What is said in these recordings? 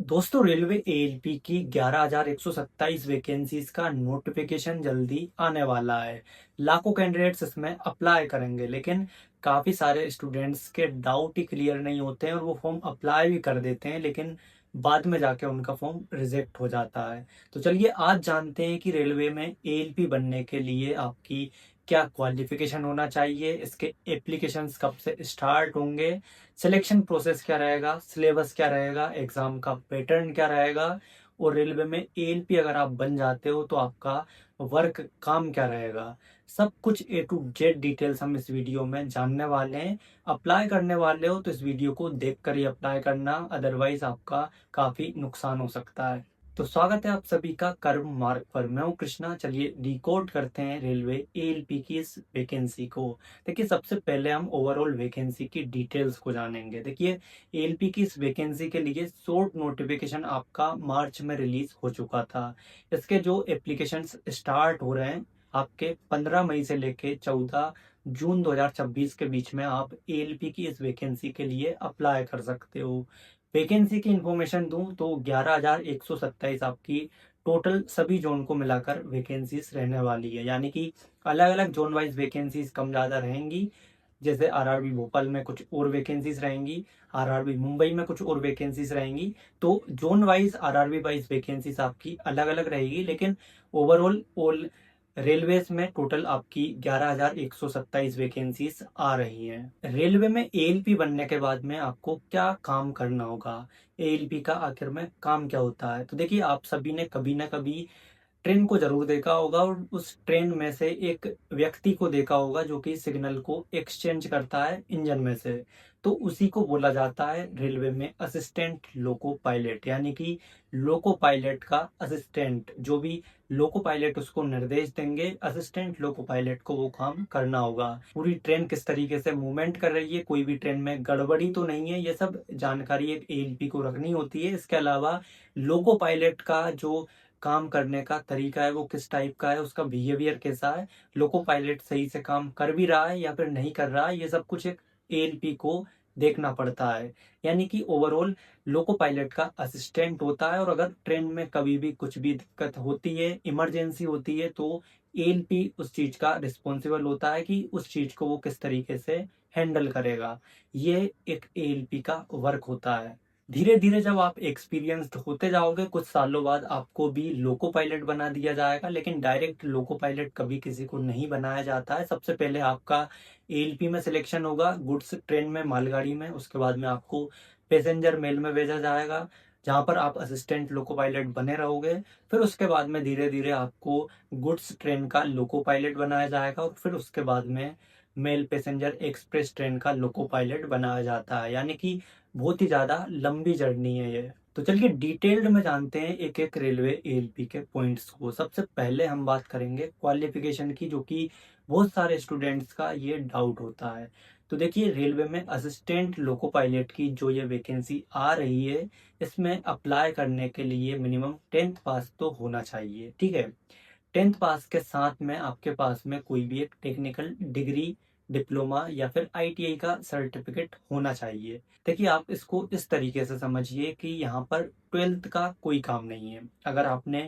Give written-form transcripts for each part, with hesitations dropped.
दोस्तों, railway ALP की 11,127 vacancies का नोटिफिकेशन जल्दी आने वाला है। लाखों कैंडिडेट्स इसमें अप्लाई करेंगे, लेकिन काफ़ी सारे स्टूडेंट्स के डाउट ही क्लियर नहीं होते हैं और वो फॉर्म अप्लाई भी कर देते हैं, लेकिन बाद में जाके उनका फॉर्म रिजेक्ट हो जाता है। तो चलिए आज जानते हैं कि रेलवे में एएलपी बनने के लिए आपकी क्या क्वालिफिकेशन होना चाहिए, इसके एप्लीकेशंस कब से स्टार्ट होंगे, सिलेक्शन प्रोसेस क्या रहेगा, सिलेबस क्या रहेगा, एग्जाम का पैटर्न क्या रहेगा और रेलवे में एएलपी अगर आप बन जाते हो तो आपका वर्क काम क्या रहेगा। सब कुछ ए टू जेड डिटेल्स हम इस वीडियो में जानने वाले हैं। अप्लाई करने वाले हो तो इस वीडियो को देखकर ही अप्लाई करना, अदरवाइज आपका काफी नुकसान हो सकता है। तो स्वागत है आप सभी का कर्म मार्ग पर। मैं हूं कृष्णा। चलिए डिकोड करते हैं रेलवे एएलपी की इस वैकेंसी को। देखिए, सबसे पहले हम ओवरऑल वैकेंसी की डिटेल्स को जानेंगे। देखिए, एएलपी की इस वैकेंसी के लिए शॉर्ट नोटिफिकेशन आपका मार्च में रिलीज हो चुका था। इसके जो एप्लीकेशंस स्टार्ट हो रहे हैं आपके 15 मई से लेके 14 जून 2026 के बीच में आप एएलपी की इस वैकेंसी के लिए अप्लाई कर सकते हो। वैकेंसी की इंफॉर्मेशन दूं तो 11,127 आपकी टोटल सभी जोन को मिलाकर वैकेंसीज रहने वाली है, यानी कि अलग अलग जोन वाइज वैकेंसीज कम ज़्यादा रहेंगी। जैसे आरआरबी भोपाल में कुछ और वैकेंसीज रहेंगी, आरआरबी मुंबई में कुछ और वैकेंसीज रहेंगी। तो zone wise RRB wise vacancies आपकी अलग अलग रहेगी, लेकिन ओवरऑल ऑल रेलवेज में टोटल आपकी 11,127 वैकेंसीज आ रही हैं। रेलवे में एएलपी बनने के बाद में आपको क्या काम करना होगा, एएलपी का आखिर में काम क्या होता है। तो देखिए, आप सभी ने कभी ना कभी ट्रेन को जरूर देखा होगा और उस ट्रेन में से एक व्यक्ति को देखा होगा जो कि सिग्नल को एक्सचेंज करता है इंजन में से। तो उसी को बोला जाता है रेलवे में असिस्टेंट लोको पायलट, यानी कि लोको पायलट का असिस्टेंट। जो भी लोको पायलट उसको निर्देश देंगे, असिस्टेंट लोको पायलट को वो काम करना होगा। पूरी ट्रेन किस तरीके से मूवमेंट कर रही है, कोई भी ट्रेन में गड़बड़ी तो नहीं है, ये सब जानकारी एक एएलपी को रखनी होती है। इसके अलावा लोको पायलट का जो काम करने का तरीका है वो किस टाइप का है, उसका बिहेवियर कैसा है, लोको पायलट सही से काम कर भी रहा है या फिर नहीं कर रहा है, ये सब कुछ एक एएलपी को देखना पड़ता है। यानी कि ओवरऑल लोको पायलट का असिस्टेंट होता है, और अगर ट्रेन में कभी भी कुछ भी दिक्कत होती है, इमरजेंसी होती है, तो एएलपी उस चीज का रिस्पॉन्सिबल होता है कि उस चीज को वो किस तरीके से हैंडल करेगा। ये एक एएलपी का वर्क होता है। धीरे धीरे जब आप एक्सपीरियंस्ड होते जाओगे, कुछ सालों बाद आपको भी लोको पायलट बना दिया जाएगा, लेकिन डायरेक्ट लोको पायलट कभी किसी को नहीं बनाया जाता है। सबसे पहले आपका एएलपी में सिलेक्शन होगा, गुड्स ट्रेन में, मालगाड़ी में। उसके बाद में आपको पैसेंजर मेल में भेजा जाएगा, जहां पर आप असिस्टेंट लोको पायलट बने रहोगे। फिर उसके बाद में धीरे धीरे आपको गुड्स ट्रेन का लोको पायलट बनाया जाएगा, और फिर उसके बाद में मेल पैसेंजर एक्सप्रेस ट्रेन का लोको पायलट बनाया जाता है। यानी कि बहुत ही ज्यादा लंबी जर्नी है ये। तो चलिए डिटेल्ड में जानते हैं एक एक रेलवे एएलपी के पॉइंट्स को। सबसे पहले हम बात करेंगे क्वालिफिकेशन की, जो कि बहुत सारे स्टूडेंट्स का ये डाउट होता है। तो देखिए, रेलवे में असिस्टेंट लोको पायलट की जो ये वैकेंसी आ रही है, इसमें अप्लाई करने के लिए मिनिमम 10th पास तो होना चाहिए, ठीक है। 10th पास के साथ में आपके पास में कोई भी एक टेक्निकल डिग्री, डिप्लोमा या फिर आईटीआई का सर्टिफिकेट होना चाहिए। देखिए, आप इसको इस तरीके से समझिए कि यहाँ पर 12th का कोई काम नहीं है। अगर आपने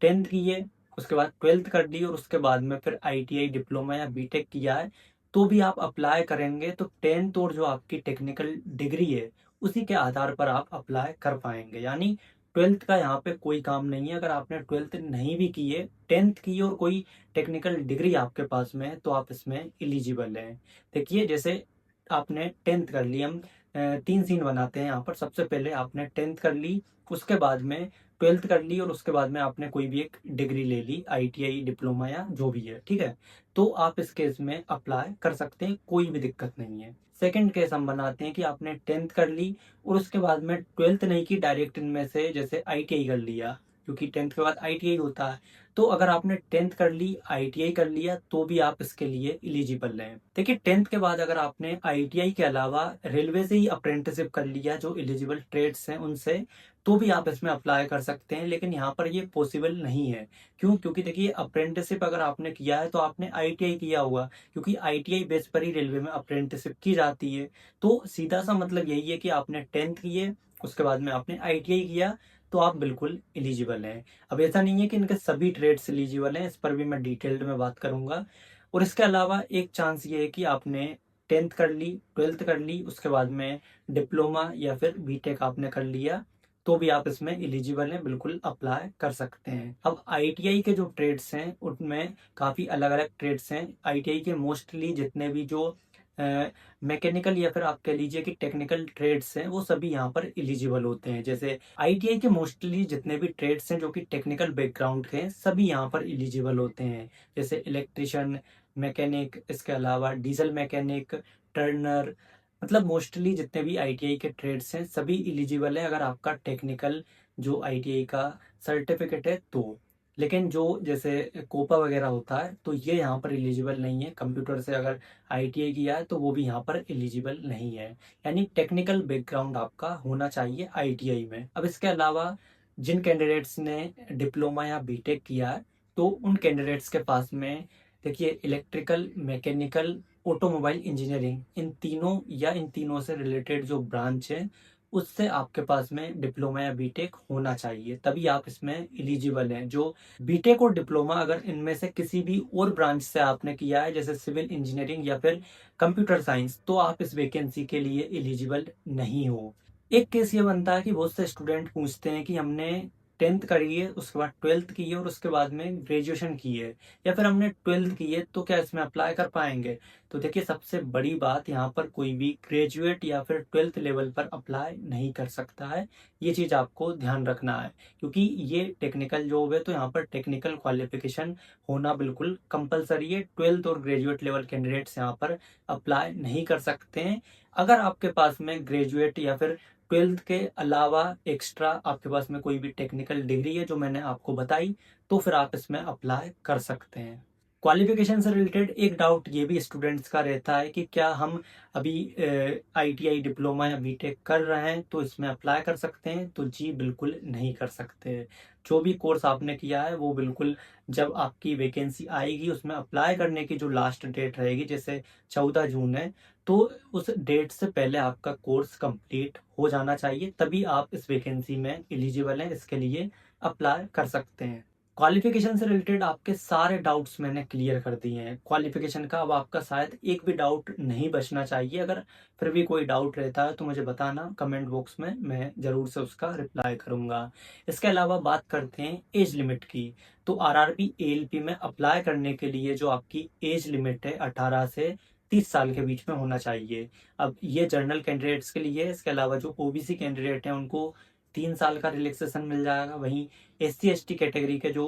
10th की है, उसके बाद 12th कर दी और उसके बाद में फिर आईटीआई, डिप्लोमा या बीटेक किया है, तो भी आप अप्लाई करेंगे तो 10th और जो आपकी टेक्निकल डिग्री है उसी के आधार पर आप अप्लाई कर पाएंगे। यानी 12th का यहाँ पे कोई काम नहीं है। अगर आपने 12th नहीं भी की है, 10th की है और कोई टेक्निकल डिग्री आपके पास में है, तो आप इसमें एलिजिबल हैं। देखिए, जैसे आपने 10th कर ली, हम 3 सीन बनाते हैं यहाँ पर। सबसे पहले आपने 10th कर ली, उसके बाद में 12th कर ली और उसके बाद में आपने कोई भी एक डिग्री ले ली, आईटीआई, डिप्लोमा या जो भी है, ठीक है। तो आप इस केस में अप्लाई कर सकते हैं, कोई भी दिक्कत नहीं है। सेकंड केस हम बनाते हैं कि आपने 10th कर ली और उसके बाद में 12th नहीं की, डायरेक्ट इनमें से जैसे आईटीआई कर लिया, क्योंकि 10th के बाद आईटीआई होता है। तो अगर आपने 10th कर ली, आईटीआई कर लिया, तो भी आप इसके लिए एलिजिबल हैं। देखिए, 10th के बाद अगर आपने आईटीआई के अलावा रेलवे से ही अप्रेंटिसशिप कर लिया, जो एलिजिबल ट्रेड्स हैं उनसे, तो भी आप इसमें अप्लाई कर सकते हैं। लेकिन यहाँ पर ये पॉसिबल नहीं है। क्यों? क्योंकि देखिए, अप्रेंटिसशिप अगर आपने किया है तो आपने आईटीआई किया होगा, क्योंकि आईटीआई बेस पर ही रेलवे में अप्रेंटिसशिप की जाती है। तो सीधा सा मतलब यही है कि आपने 10th की है, उसके बाद में आपने ITI किया, तो आप बिल्कुल एलिजिबल हैं। अब ऐसा नहीं है कि इनके सभी ट्रेड्स एलिजिबल हैं, इस पर भी मैं डिटेल्ड में बात करूंगा। और इसके अलावा एक चांस ये है कि आपने 10th कर ली, 12th कर ली, उसके बाद में डिप्लोमा या फिर बीटेक आपने कर लिया, तो भी आप इसमें एलिजिबल हैं, बिल्कुल अप्लाई कर सकते हैं। अब ITI के जो ट्रेड्स हैं उनमें काफ़ी अलग अलग ट्रेड्स हैं। ITI के मोस्टली जितने भी जो मैकेनिकल या फिर आप कह लीजिए कि टेक्निकल ट्रेड्स हैं, वो सभी यहाँ पर एलिजिबल होते हैं। जैसे ITI के मोस्टली जितने भी ट्रेड्स हैं जो कि टेक्निकल बैकग्राउंड के हैं, सभी यहाँ पर एलिजिबल होते हैं। जैसे इलेक्ट्रिशियन, मैकेनिक, इसके अलावा डीजल मैकेनिक, टर्नर, मतलब मोस्टली जितने भी ITI के ट्रेड्स हैं सभी एलिजिबल हैं अगर आपका टेक्निकल जो ITI का सर्टिफिकेट है तो। लेकिन जो जैसे कोपा वगैरह होता है तो ये यहाँ पर एलिजिबल नहीं है। कंप्यूटर से अगर ITI किया है तो वो भी यहाँ पर एलिजिबल नहीं है। यानी टेक्निकल बैकग्राउंड आपका होना चाहिए ITI में। अब इसके अलावा जिन कैंडिडेट्स ने डिप्लोमा या बीटेक किया है तो उन कैंडिडेट्स के पास में देखिए इलेक्ट्रिकल, मैकेनिकल, ऑटोमोबाइल इंजीनियरिंग, इन तीनों से रिलेटेड जो ब्रांच है उससे आपके पास में डिप्लोमा या बीटेक होना चाहिए, तभी आप इसमें एलिजिबल हैं। जो बीटेक और डिप्लोमा अगर इनमें से किसी भी और ब्रांच से आपने किया है जैसे सिविल इंजीनियरिंग या फिर कंप्यूटर साइंस, तो आप इस वैकेंसी के लिए एलिजिबल नहीं हो। एक केस ये बनता है कि बहुत से स्टूडेंट पूछते हैं कि हमने 10th करी है, उसके बाद 12th की है और उसके बाद में ग्रेजुएशन की है, या फिर हमने 12th की है, तो क्या इसमें अप्लाई कर पाएंगे? तो देखिए सबसे बड़ी बात यहाँ पर कोई भी ग्रेजुएट या फिर 12th लेवल पर अप्लाई नहीं कर सकता है। ये चीज़ आपको ध्यान रखना है, क्योंकि ये टेक्निकल जॉब है तो यहाँ पर टेक्निकल क्वालिफिकेशन होना बिल्कुल कंपलसरी है। 12th और ग्रेजुएट लेवल कैंडिडेट्स यहाँ पर अप्लाई नहीं कर सकते हैं। अगर आपके पास में ग्रेजुएट या फिर 12th के अलावा एक्स्ट्रा आपके पास में कोई भी टेक्निकल डिग्री है जो मैंने आपको बताई, तो फिर आप इसमें अप्लाई कर सकते हैं। क्वालिफिकेशन से रिलेटेड एक डाउट ये भी स्टूडेंट्स का रहता है कि क्या हम अभी ITI, डिप्लोमा या बीटेक कर रहे हैं तो इसमें अप्लाई कर सकते हैं? तो जी बिल्कुल नहीं कर सकते। जो भी कोर्स आपने किया है वो बिल्कुल, जब आपकी वैकेंसी आएगी उसमें अप्लाई करने की जो लास्ट डेट रहेगी जैसे 14 जून है, तो उस डेट से पहले आपका कोर्स कंप्लीट हो जाना चाहिए, तभी आप इस वैकेंसी में एलिजिबल हैं, इसके लिए अप्लाई कर सकते हैं। क्वालिफिकेशन से रिलेटेड आपके सारे डाउट्स मैंने क्लियर कर दिए हैं। क्वालिफिकेशन का अब आपका शायद एक भी डाउट नहीं बचना चाहिए। अगर फिर भी कोई डाउट रहता है तो मुझे बताना कमेंट बॉक्स में, मैं ज़रूर से उसका रिप्लाई करूंगा। इसके अलावा बात करते हैं एज लिमिट की। तो RRB ALP में अप्लाई करने के लिए जो आपकी एज लिमिट है 18 से 30 साल के बीच में होना चाहिए। अब ये जनरल कैंडिडेट्स के लिए है। इसके अलावा जो OBC कैंडिडेट हैं उनको 3 साल का रिलैक्सेशन मिल जाएगा। वहीं SC ST कैटेगरी के जो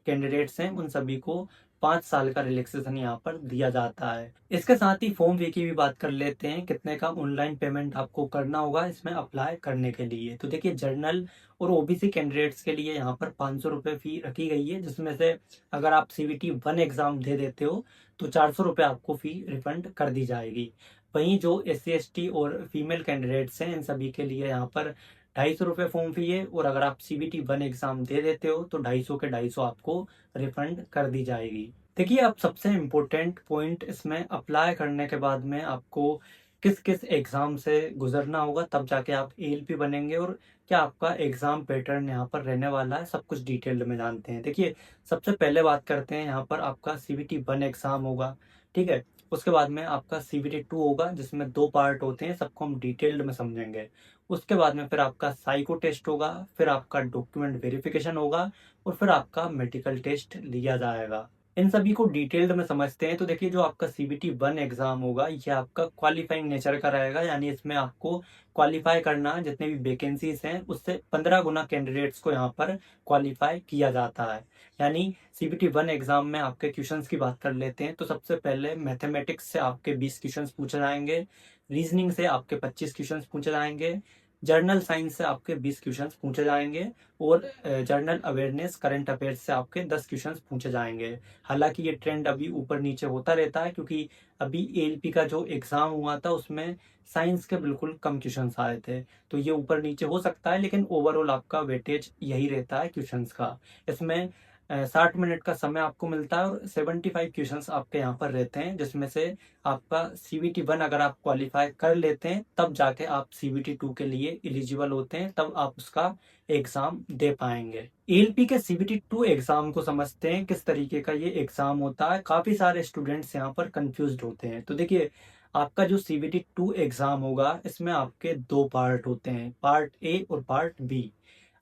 कैंडिडेट्स हैं उन सभी को 5 साल का रिलैक्सेशन यहाँ पर दिया जाता है। इसके साथ ही फॉर्म फी की भी बात कर लेते हैं, कितने का ऑनलाइन पेमेंट आपको करना होगा इसमें अप्लाई करने के लिए। तो देखिए जनरल और OBC कैंडिडेट्स के लिए यहाँ पर 500 रुपये फी रखी गई है, जिसमें से अगर आप CBT 1 एग्जाम दे देते हो तो 400 रुपये आपको फी रिफंड कर दी जाएगी। वहीं जो SC ST और फीमेल कैंडिडेट्स हैं इन सभी के लिए यहाँ पर 250 रुपये फॉर्म फी है, और अगर आप CBT 1 एग्जाम दे देते हो तो 250 के 250 आपको रिफंड कर दी जाएगी। देखिए अब सबसे इम्पोर्टेंट पॉइंट, इसमें अप्लाई करने के बाद में आपको किस किस एग्जाम से गुजरना होगा तब जाके आप ALP बनेंगे, और क्या आपका एग्जाम पैटर्न यहाँ पर रहने वाला है, सब कुछ डिटेल्ड में जानते हैं। देखिए सबसे पहले बात करते हैं, यहाँ पर आपका CBT 1 एग्जाम होगा, ठीक है। उसके बाद में आपका CBT 2 होगा जिसमें 2 पार्ट होते हैं, सबको हम डिटेल्ड में समझेंगे। उसके बाद में फिर आपका साइको टेस्ट होगा, फिर आपका डॉक्यूमेंट वेरिफिकेशन होगा, और फिर आपका मेडिकल टेस्ट लिया जाएगा। इन सभी को डिटेल्ड में समझते हैं। तो देखिए जो आपका CBT 1 एग्जाम होगा ये आपका क्वालिफाइंग नेचर का रहेगा, यानी इसमें आपको क्वालिफाई करना है, जितने भी वैकेंसीज हैं उससे 15 गुना कैंडिडेट्स को यहाँ पर क्वालिफाई किया जाता है। यानी CBT 1 एग्जाम में आपके क्वेश्चंस की बात कर लेते हैं, तो सबसे पहले मैथमेटिक्स से आपके 20 क्वेश्चंस पूछे जाएंगे, रीजनिंग से आपके 25 क्वेश्चंस पूछे जाएंगे, जर्नल साइंस से आपके 20 क्वेश्चंस पूछे जाएंगे, और जर्नल अवेयरनेस करंट अफेयर्स से आपके 10 क्वेश्चंस पूछे जाएंगे। हालांकि ये ट्रेंड अभी ऊपर नीचे होता रहता है, क्योंकि अभी ALP का जो एग्जाम हुआ था उसमें साइंस के बिल्कुल कम क्वेश्चंस आए थे, तो ये ऊपर नीचे हो सकता है, लेकिन ओवरऑल आपका वेटेज यही रहता है क्वेश्चंस का। इसमें 60 मिनट का समय आपको मिलता है और 75 क्वेश्चंस आपके यहाँ पर रहते हैं, जिसमें से आपका सीबीटी 1 अगर आप क्वालिफाई कर लेते हैं तब जाके आप सीबीटी 2 के लिए एलिजिबल होते हैं, तब आप उसका एग्जाम दे पाएंगे। एएलपी के सीबीटी 2 एग्जाम को समझते हैं, किस तरीके का ये एग्जाम होता है। काफी सारे स्टूडेंट्स यहाँ पर कंफ्यूज्ड होते हैं। तो देखिए, आपका जो सीबीटी 2 एग्जाम होगा इसमें आपके दो पार्ट होते हैं, पार्ट ए और पार्ट बी।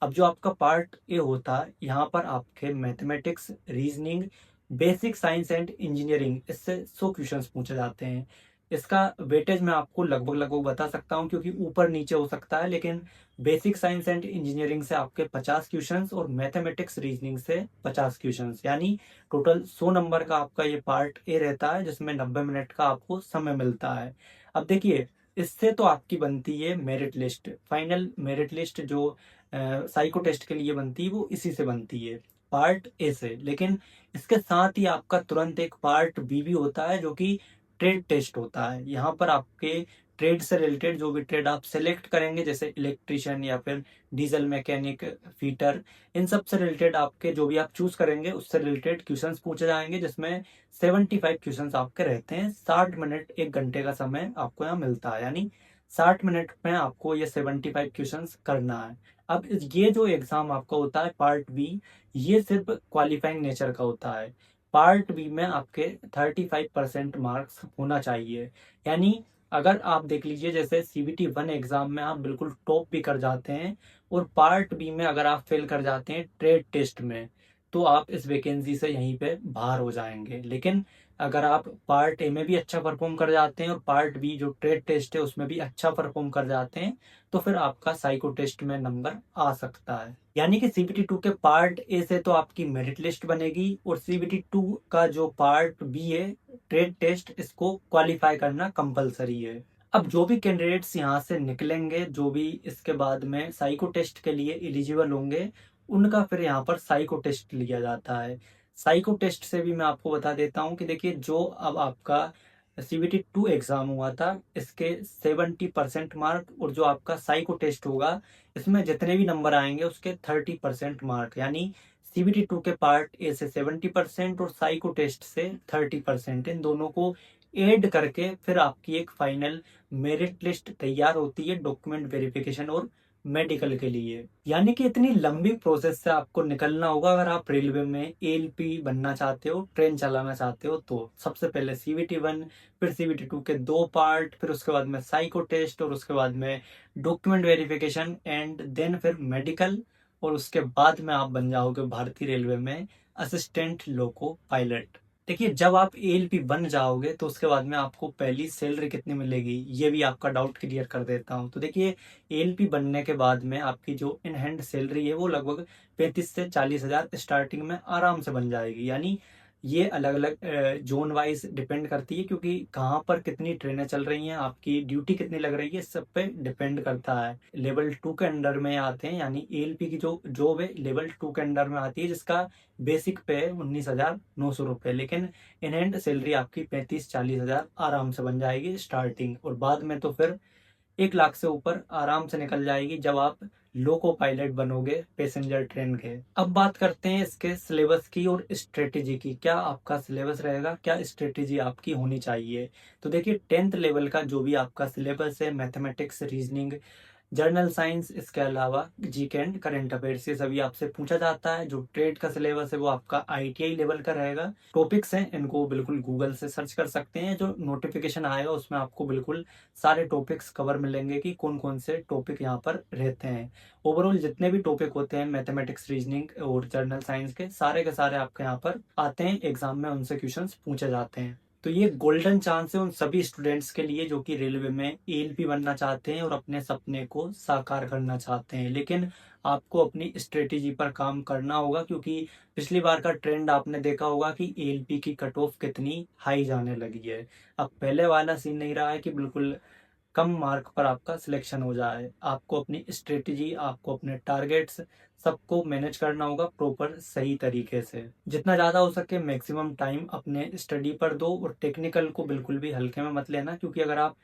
अब जो आपका पार्ट ए होता है, यहाँ पर आपके mathematics, reasoning, basic science and engineering, इससे 100 क्वेश्चंस पूछे जाते हैं। इसका वेटेज मैं आपको लगभग लगभग बता सकता हूँ, क्योंकि ऊपर नीचे हो सकता है, लेकिन बेसिक साइंस एंड इंजीनियरिंग से आपके 50 क्वेश्चंस और मैथमेटिक्स रीजनिंग से 50 क्वेश्चंस, यानी टोटल 100 नंबर का आपका ये पार्ट ए रहता है, जिसमें 90 मिनट का आपको समय मिलता है। अब देखिए, इससे तो आपकी बनती है merit list, final merit list जो साइको टेस्ट के लिए बनती है, वो इसी से बनती है, पार्ट ए से। लेकिन इसके साथ ही आपका तुरंत एक पार्ट बी भी होता है, जो कि ट्रेड टेस्ट होता है। यहाँ पर आपके ट्रेड से रिलेटेड जो भी ट्रेड आप सेलेक्ट करेंगे, जैसे इलेक्ट्रिशियन या फिर डीजल मैकेनिक, फीटर, इन सब से रिलेटेड आपके जो भी आप चूज करेंगे उससे रिलेटेड क्वेश्चंस पूछे जाएंगे, जिसमें 75 क्वेश्चंस आपके रहते हैं। 60 मिनट, 1 घंटे का समय आपको यहाँ मिलता है, यानी 60 मिनट में आपको ये 75 क्वेश्चंस करना है। अब ये जो एग्जाम आपका होता है पार्ट बी, ये सिर्फ क्वालिफाइंग नेचर का होता है। पार्ट बी में आपके 35% मार्क्स होना चाहिए, यानी अगर आप देख लीजिए, जैसे सीबीटी 1 एग्जाम में आप बिल्कुल टॉप भी कर जाते हैं और पार्ट बी में अगर आप फेल कर जाते हैं ट्रेड टेस्ट में, तो आप इस वैकेंसी से यहीं पे बाहर हो जाएंगे। लेकिन अगर आप पार्ट ए में भी अच्छा परफॉर्म कर जाते हैं और पार्ट बी जो ट्रेड टेस्ट है उसमें भी अच्छा परफॉर्म कर जाते हैं, तो फिर आपका साइको टेस्ट में नंबर आ सकता है। यानी कि सीबीटी 2 के पार्ट ए से तो आपकी मेरिट लिस्ट बनेगी, और सीबीटी 2 का जो पार्ट बी है, ट्रेड टेस्ट, इसको क्वालिफाई करना कंपलसरी है। अब जो भी कैंडिडेट्स यहाँ से निकलेंगे, जो भी इसके बाद में साइको टेस्ट के लिए एलिजिबल होंगे, उनका फिर यहाँ पर साइको टेस्ट लिया जाता है। साइको टेस्ट से भी मैं आपको बता देता हूँ कि देखिए, जो अब आपका सीबीटी 2 एग्जाम हुआ था, इसके 70% मार्क, और जो आपका साइको टेस्ट होगा इसमें जितने भी नंबर आएंगे उसके 30% मार्क, यानी सीबीटी 2 के पार्ट ए से 70% और साइको टेस्ट से 30%, इन दोनों को ऐड करके फिर आपकी एक फाइनल मेरिट लिस्ट तैयार होती है डॉक्यूमेंट वेरिफिकेशन और मेडिकल के लिए। यानी कि इतनी लंबी प्रोसेस से आपको निकलना होगा अगर आप रेलवे में एएलपी बनना चाहते हो, ट्रेन चलाना चाहते हो। तो सबसे पहले सीबीटी 1, फिर सीबीटी 2 के दो पार्ट, फिर उसके बाद में साइको टेस्ट, और उसके बाद में डॉक्यूमेंट वेरिफिकेशन, एंड देन फिर मेडिकल, और उसके बाद में आप बन जाओगे भारतीय रेलवे में असिस्टेंट लोको पायलट। देखिए, जब आप एएलपी बन जाओगे तो उसके बाद में आपको पहली सैलरी कितनी मिलेगी, ये भी आपका डाउट क्लियर कर देता हूँ। तो देखिए, एएलपी बनने के बाद में आपकी जो इन हैंड सैलरी है वो लगभग 35 से 40 हजार स्टार्टिंग में आराम से बन जाएगी। यानी ये अलग अलग जोन वाइज डिपेंड करती है, क्योंकि कहाँ पर कितनी ट्रेनें चल रही हैं, आपकी ड्यूटी कितनी लग रही है, इस सब पे डिपेंड करता है। लेवल 2 के अंडर में आते हैं, यानी एएलपी की जो जॉब है लेवल 2 के अंडर में आती है, जिसका बेसिक पे है 19,900 रुपये, लेकिन इन हैंड सैलरी आपकी 35-40 हजार आराम से बन जाएगी स्टार्टिंग, और बाद में तो फिर 1 लाख से ऊपर आराम से निकल जाएगी जब आप लोको पायलट बनोगे पैसेंजर ट्रेन के। अब बात करते हैं इसके सिलेबस की और स्ट्रेटेजी की। क्या आपका सिलेबस रहेगा, क्या स्ट्रेटेजी आपकी होनी चाहिए। तो देखिए, 10th लेवल का जो भी आपका सिलेबस है, मैथमेटिक्स, रीजनिंग, जर्नल साइंस, इसके अलावा जीके एंड करंट अफेयर्स, ये सभी आपसे पूछा जाता है। जो ट्रेड का सिलेबस है वो आपका आईटीआई लेवल का रहेगा। टॉपिक्स हैं, इनको बिल्कुल गूगल से सर्च कर सकते हैं, जो नोटिफिकेशन आएगा उसमें आपको बिल्कुल सारे टॉपिक्स कवर मिलेंगे कि कौन कौन से टॉपिक यहाँ पर रहते हैं। ओवरऑल जितने भी टॉपिक होते हैं मैथमेटिक्स, रीजनिंग और जर्नल साइंस के सारे आपके यहाँ पर आते हैं एग्जाम में, उनसे क्वेश्चन पूछे जाते हैं। तो ये गोल्डन चांस है उन सभी स्टूडेंट्स के लिए जो कि रेलवे में एएलपी बनना चाहते हैं और अपने सपने को साकार करना चाहते हैं। लेकिन आपको अपनी स्ट्रेटेजी पर काम करना होगा, क्योंकि पिछली बार का ट्रेंड आपने देखा होगा कि एएलपी की कट ऑफ कितनी हाई जाने लगी है। अब पहले वाला सीन नहीं रहा है कि बिल्कुल कम मार्क पर आपका सिलेक्शन हो जाए। आपको अपनी स्ट्रेटेजी, आपको अपने टारगेट्स, सबको मैनेज करना होगा प्रॉपर सही तरीके से। जितना ज़्यादा हो सके मैक्सिमम टाइम अपने स्टडी पर दो, और टेक्निकल को बिल्कुल भी हल्के में मत लेना, क्योंकि अगर आप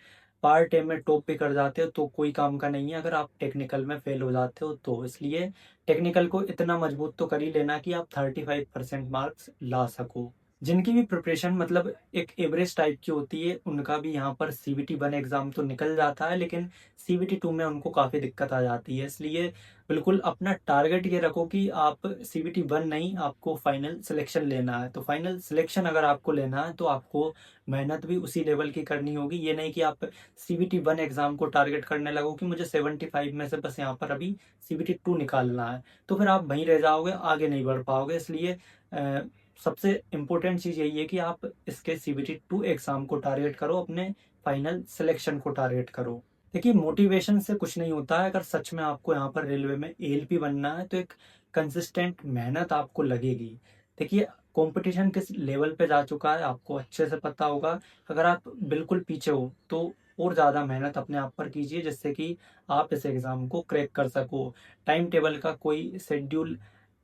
पार्ट ए में टॉप भी कर जाते हो तो कोई काम का नहीं है, अगर आप टेक्निकल में फेल हो जाते हो तो। इसलिए टेक्निकल को इतना मजबूत तो कर ही लेना कि आप 35% मार्क्स ला सको। जिनकी भी प्रिपरेशन मतलब एक एवरेज टाइप की होती है, उनका भी यहाँ पर सीबीटी 1 एग्जाम तो निकल जाता है, लेकिन सीबीटी 2 में उनको काफ़ी दिक्कत आ जाती है। इसलिए बिल्कुल अपना टारगेट ये रखो कि आप सीबीटी 1 नहीं, आपको फाइनल सिलेक्शन लेना है। तो फाइनल सिलेक्शन अगर आपको लेना है तो आपको मेहनत भी उसी लेवल की करनी होगी। ये नहीं कि आप सीबीटी 1 एग्जाम को टारगेट करने लगो कि मुझे 75 में से बस यहाँ पर अभी सीबीटी 2 निकालना है, तो फिर आप वहीं रह जाओगे, आगे नहीं बढ़ पाओगे। इसलिए सबसे इम्पोर्टेंट चीज़ यही है कि आप इसके सीबीटी 2 एग्जाम को टारगेट करो, अपने फाइनल सिलेक्शन को टारगेट करो। देखिए, मोटिवेशन से कुछ नहीं होता है। अगर सच में आपको यहाँ पर रेलवे में एएलपी बनना है तो एक कंसिस्टेंट मेहनत आपको लगेगी। देखिए, कंपटीशन किस लेवल पे जा चुका है आपको अच्छे से पता होगा। अगर आप बिल्कुल पीछे हो तो और ज़्यादा मेहनत अपने आप पर कीजिए, जिससे कि आप इस एग्ज़ाम को क्रैक कर सको। टाइम टेबल का कोई शेड्यूल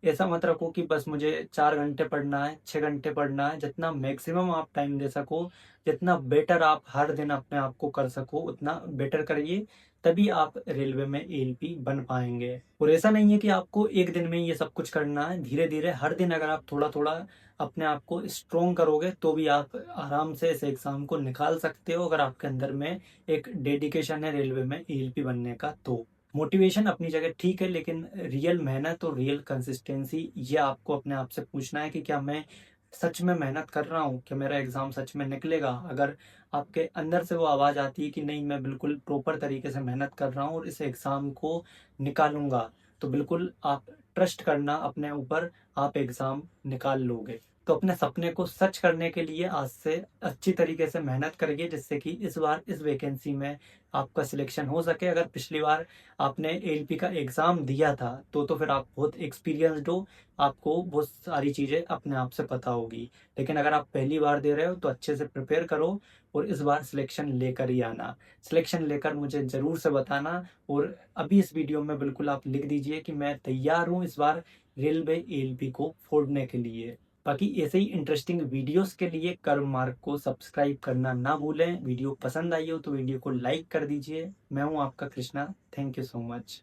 ऐसा मत रखो कि बस मुझे 4 घंटे पढ़ना है, 6 घंटे पढ़ना है। जितना मैक्सिमम आप टाइम दे सको, जितना बेटर आप हर दिन अपने आप को कर सको, उतना बेटर करिए। तभी आप रेलवे में एएलपी बन पाएंगे। और ऐसा नहीं है कि आपको एक दिन में ये सब कुछ करना है, धीरे धीरे हर दिन अगर आप थोड़ा थोड़ा अपने आप को स्ट्रोंग करोगे तो भी आप आराम से इस एग्जाम को निकाल सकते हो, अगर आपके अंदर में एक डेडिकेशन है रेलवे में एएलपी बनने का। तो मोटिवेशन अपनी जगह ठीक है, लेकिन रियल मेहनत और रियल कंसिस्टेंसी ये आपको अपने आप से पूछना है कि क्या मैं सच में मेहनत कर रहा हूँ, क्या मेरा एग्जाम सच में निकलेगा। अगर आपके अंदर से वो आवाज़ आती है कि नहीं, मैं बिल्कुल प्रॉपर तरीके से मेहनत कर रहा हूँ और इस एग्ज़ाम को निकालूंगा, तो बिल्कुल आप ट्रस्ट करना अपने ऊपर, आप एग्ज़ाम निकाल लोगे। तो अपने सपने को सच करने के लिए आज से अच्छी तरीके से मेहनत करिए, जिससे कि इस बार इस वैकेंसी में आपका सिलेक्शन हो सके। अगर पिछली बार आपने एएलपी का एग्ज़ाम दिया था तो फिर आप बहुत एक्सपीरियंस्ड हो, आपको बहुत सारी चीज़ें अपने आप से पता होगी। लेकिन अगर आप पहली बार दे रहे हो तो अच्छे से प्रिपेयर करो और इस बार सिलेक्शन लेकर ही आना। सिलेक्शन लेकर मुझे ज़रूर से बताना, और अभी इस वीडियो में बिल्कुल आप लिख दीजिए कि मैं तैयार हूँ इस बार रेलवे एएलपी को फोड़ने के लिए। बाकी ऐसे ही इंटरेस्टिंग वीडियोस के लिए कर्व मार्क को सब्सक्राइब करना ना भूलें। वीडियो पसंद आई हो तो वीडियो को लाइक कर दीजिए। मैं हूँ आपका Krishna. Thank you so much.